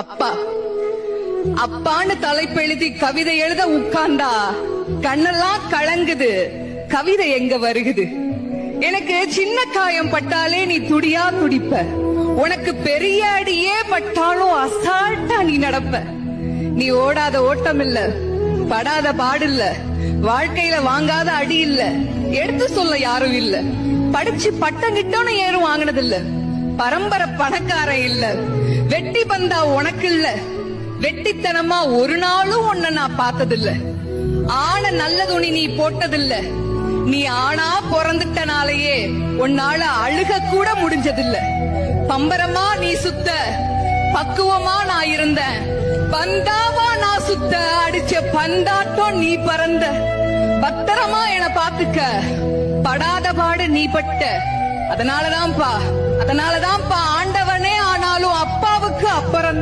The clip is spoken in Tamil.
அப்பா அப்பான்னு தலைப்பெழுதி கவிதை எழுத உட்கார்ந்தா கண்ணெல்லாம் கலங்குது, கவிதை எங்க வருகுது? எனக்கு சின்ன காயம் பட்டாலே நீ துடியா துடிப்ப, உனக்கு பெரிய அடியே பட்டாலும் அசால்ட்டா நீ நடப்ப. நீ ஓடாத ஓட்டம் இல்ல, படாத பாடு இல்ல, வாழ்க்கையில வாங்காத அடி இல்ல, எடுத்து சொல்ல யாரும் இல்ல, படிச்சு பட்டம் கிட்டோன்னு ஏறும் வாங்கினது இல்ல, பரம்பரை பணக்காரன் இல்ல, வெட்டி பந்தா உனக்கு இல்ல, வெட்டித்தனமா ஒரு நாளும் உன்னை நான் பார்த்ததில்ல, ஆன நல்ல துணி நீ போட்டதில்ல, நீ ஆனா பிறந்துட்டனாலேயே உன்னால அழுக கூட முடிஞ்சதில்ல. பம்பரமா நீ சுத்த, பக்குவமா நான் இருந்தேன், பந்தாவா நான் சுத்த, அடிச்ச பந்தாட்டம் நீ பறந்த, பத்திரமா என பாத்துக்க, படாத பாடு நீ பட்ட. அதனாலதான்ப்பா ஆண்டவனே ஆனாலும் அப்பாவுக்கு அப்புறம்